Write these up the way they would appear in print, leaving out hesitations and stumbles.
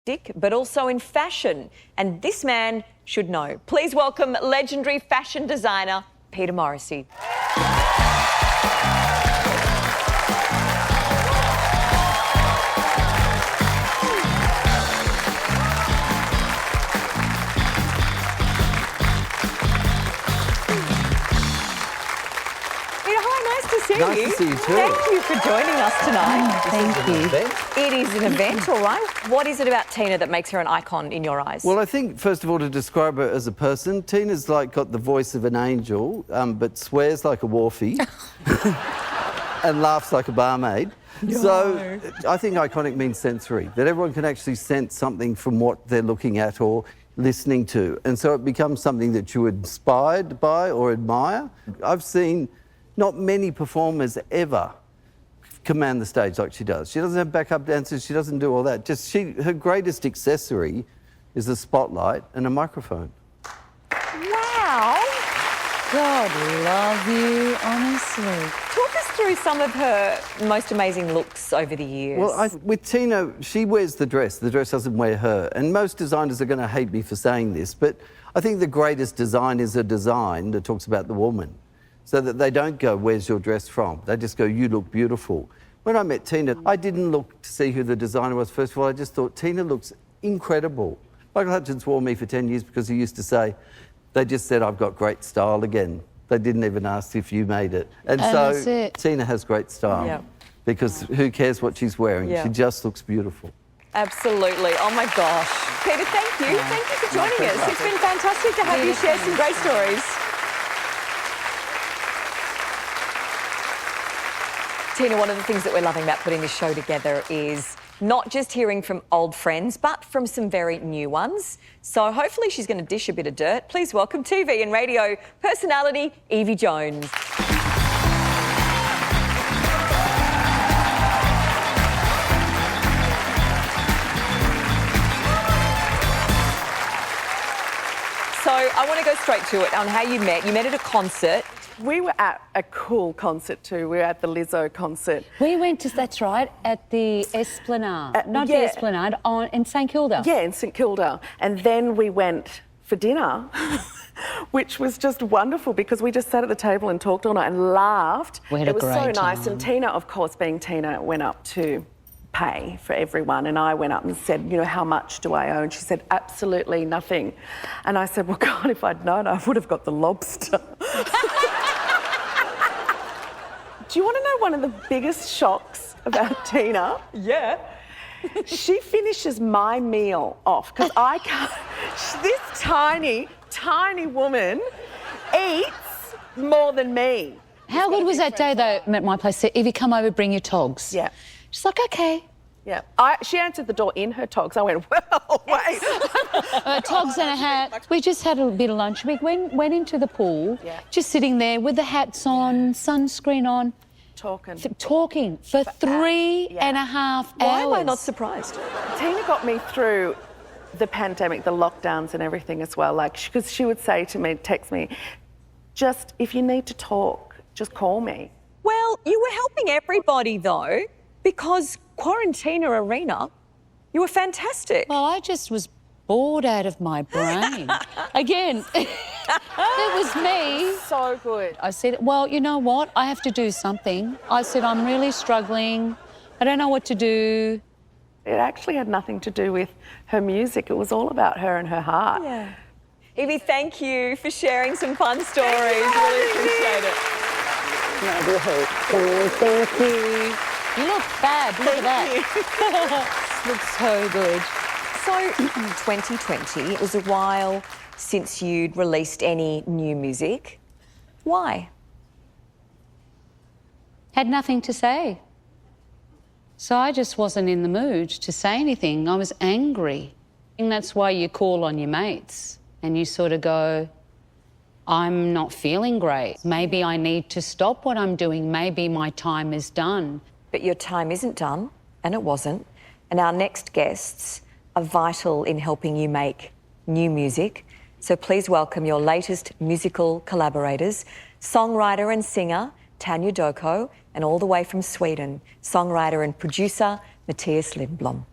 music, but also in fashion. And this man should know. Please welcome legendary fashion designer Peter Morrissey. Nice to see you too. Thank you for joining us tonight. Thank you. It is an event, all right. What is it about Tina that makes her an icon in your eyes? Well, I think, first of all, to describe her as a person, Tina's like got the voice of an angel, but swears like a wharfie and laughs like a barmaid. No. So I think iconic means sensory, that everyone can actually sense something from what they're looking at or listening to. And so it becomes something that you're inspired by or admire. I've seen not many performers ever command the stage like she does. She doesn't have backup dancers, she doesn't do all that. Just her greatest accessory is a spotlight and a microphone. Wow. God love you, honestly. Talk us through some of her most amazing looks over the years. Well, with Tina, she wears the dress doesn't wear her. And most designers are going to hate me for saying this, but I think the greatest design is a design that talks about the woman. So that they don't go, where's your dress from? They just go, you look beautiful. When I met Tina, I didn't look to see who the designer was. First of all, I just thought, Tina looks incredible. Michael Hutchence wore me for 10 years because he used to say, they just said, I've got great style again. They didn't even ask if you made it. And so that's it. Tina has great style. Yeah. Because who cares what she's wearing? Yeah. She just looks beautiful. Absolutely. Oh, my gosh. Peter, thank you. Thank you for joining us. It's been fantastic to have you share some great stories. Tina, one of the things that we're loving about putting this show together is not just hearing from old friends, but from some very new ones. So hopefully she's going to dish a bit of dirt. Please welcome TV and radio personality Evie Jones. So I want to go straight to it on how you met. You met at a concert. We were at a cool concert too. We were at the Lizzo concert. We went to, that's right, at the Esplanade. Not yeah. the Esplanade, in St Kilda. Yeah, in St Kilda. And then we went for dinner, which was just wonderful because we just sat at the table and talked all night and laughed. We had it a was so great nice. time. And Tina, of course, being Tina, went up to pay for everyone, and I went up and said, you know, how much do I owe? And she said, absolutely nothing. And I said, well, God, if I'd known, I would have got the lobster. Do you want to know one of the biggest shocks about Tina? Yeah. She finishes my meal off because I can't. This tiny, tiny woman eats more than me. How good was that day, though, at my place? Said, Evie, come over, bring your togs. Yeah. She's like, OK. Yeah. She answered the door in her togs. I went, well, wait. Togs and a hat. We just had a bit of lunch. We went into the pool, just sitting there with the hats on, sunscreen on. Talking for 3.5 hours. Why am I not surprised? Tina got me through the pandemic, the lockdowns and everything as well. Like, because she would say to me, text me, just, if you need to talk, just call me. Well, you were helping everybody, though, because Quarantina Arena, you were fantastic. Well, I just was bored out of my brain. Again, it was me. So good. I said, well, you know what? I have to do something. I said, I'm really struggling. I don't know what to do. It actually had nothing to do with her music. It was all about her and her heart. Yeah. Evie, thank you for sharing some fun stories. Really appreciate it. Thank you. You look fab. Look at that. Looks so good. So, 2020, it was a while since you'd released any new music. Why? Had nothing to say. So I just wasn't in the mood to say anything. I was angry. And that's why you call on your mates and you sort of go, I'm not feeling great. Maybe I need to stop what I'm doing. Maybe my time is done. But your time isn't done, and it wasn't. And our next guests are vital in helping you make new music. So please welcome your latest musical collaborators, songwriter and singer Tanya Doko, and all the way from Sweden, songwriter and producer Mattias Lindblom.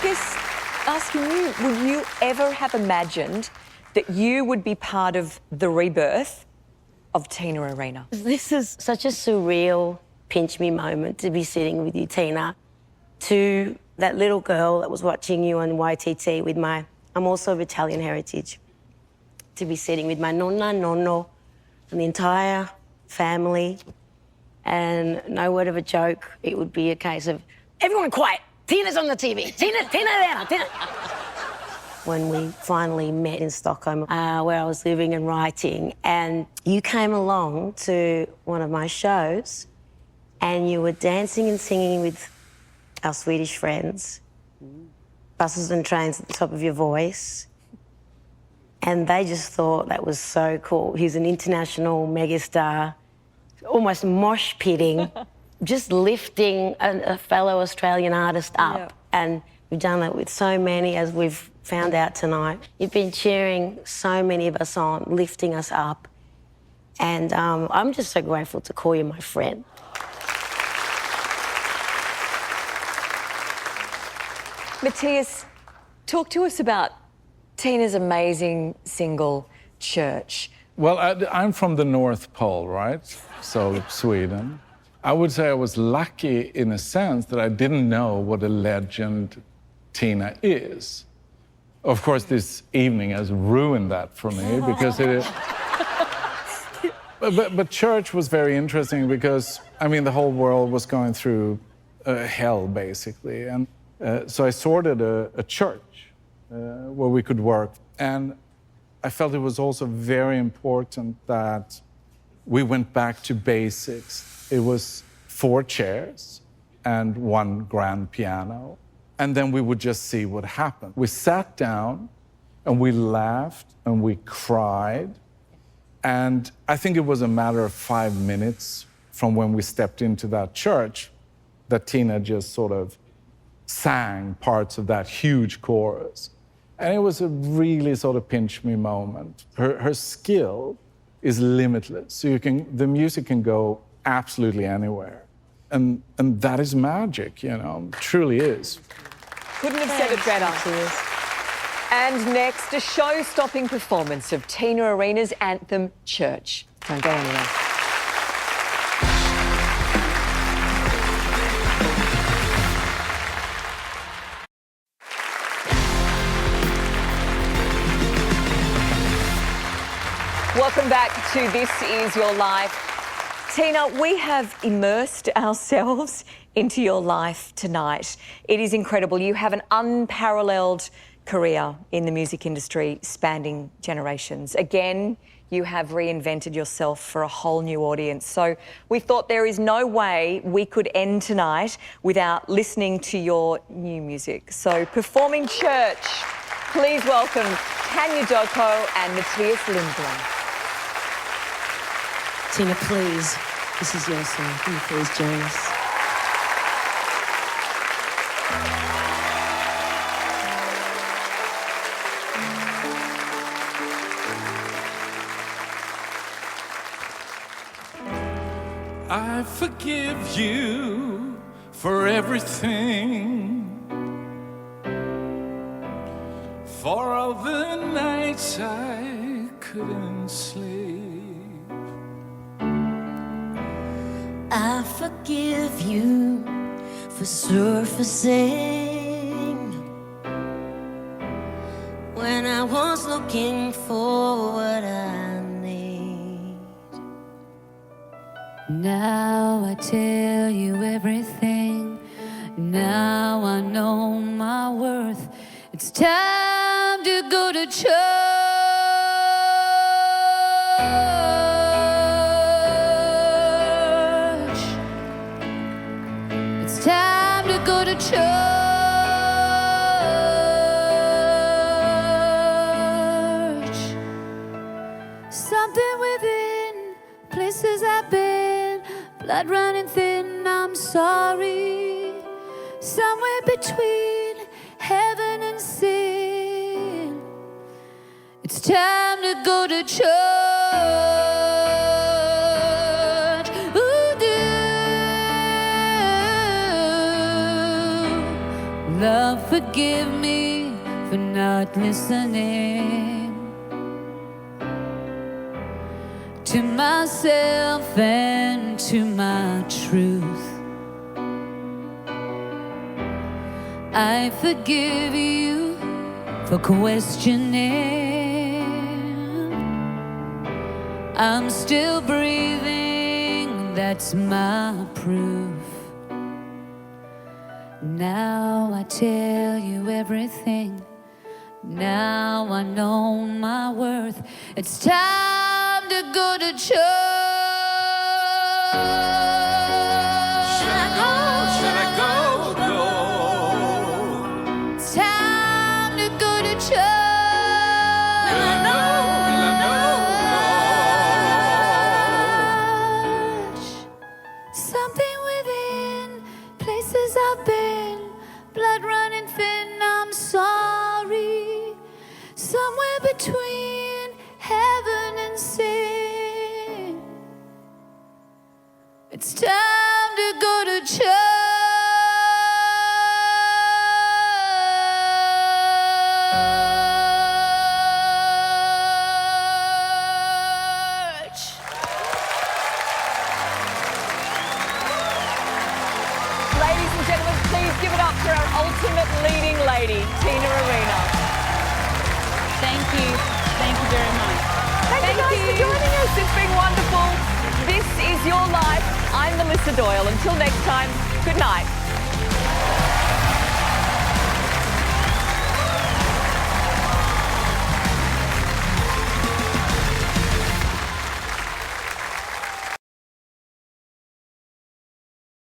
guess asking you, would you ever have imagined that you would be part of the rebirth of Tina Arena? This is such a surreal, pinch-me moment to be sitting with you, Tina. To that little girl that was watching you on YTT with I'm also of Italian heritage, to be sitting with my nonna, nonno, and the entire family, and no word of a joke, it would be a case of, everyone quiet, Tina's on the TV, Tina there, Tina. When we finally met in Stockholm, where I was living and writing, and you came along to one of my shows, and you were dancing and singing with our Swedish friends, buses and trains at the top of your voice, and they just thought that was so cool. He's an international megastar, almost mosh pitting, just lifting a fellow Australian artist up. Yep. And we've done that with so many, as we've found out tonight. You've been cheering so many of us on, lifting us up, and I'm just so grateful to call you my friend. Matthias, talk to us about Tina's amazing single, Church. Well, I'm from the North Pole, right? So, Sweden. I would say I was lucky in a sense that I didn't know what a legend Tina is. Of course, this evening has ruined that for me because it is... But Church was very interesting because, I mean, the whole world was going through hell, basically. And so I sorted a church where we could work. And I felt it was also very important that we went back to basics. It was 4 chairs and 1 grand piano. And then we would just see what happened. We sat down and we laughed and we cried. And I think it was a matter of 5 minutes from when we stepped into that church that Tina just sort of sang parts of that huge chorus. And it was a really sort of pinch-me moment. Her skill is limitless. So the music can go absolutely anywhere. And that is magic, you know, it truly is. Couldn't have said it better. And next, a show-stopping performance of Tina Arena's anthem, Church. Don't go anywhere. Welcome back to This Is Your Life. Tina, we have immersed ourselves into your life tonight. It is incredible. You have an unparalleled career in the music industry spanning generations. Again, you have reinvented yourself for a whole new audience. So we thought there is no way we could end tonight without listening to your new music. So performing Church, please welcome Tanya Doko and Matthias Lindblom. Tina, please, this is your song. Can you please join us? I forgive you for everything, for all the nights I couldn't sleep. I forgive you for surfacing when I was looking for what I need. Now I tell you everything. Now I know my worth. It's time to go to church. It's time to go to church. Something within, places I've been, blood running thin, I'm sorry. Somewhere between heaven and sin, it's time to go to church. Ooh, Love, forgive me for not listening to myself and to my truth. I forgive you for questioning. I'm still breathing, that's my proof. Now I tell you everything. Now I know my worth. It's time to go to church. Should I go? Should I go? It's time to go to church. Something within, places I've been, blood running thin, I'm sorry. Somewhere between heaven and sin. It's time to go to church. Ladies and gentlemen, please give it up for our ultimate leading lady, Tina Arena. Thank you. Thank you very much. Thank you guys for joining us. It's been wonderful. This is Your Life. I'm Melissa Doyle. Until next time, good night.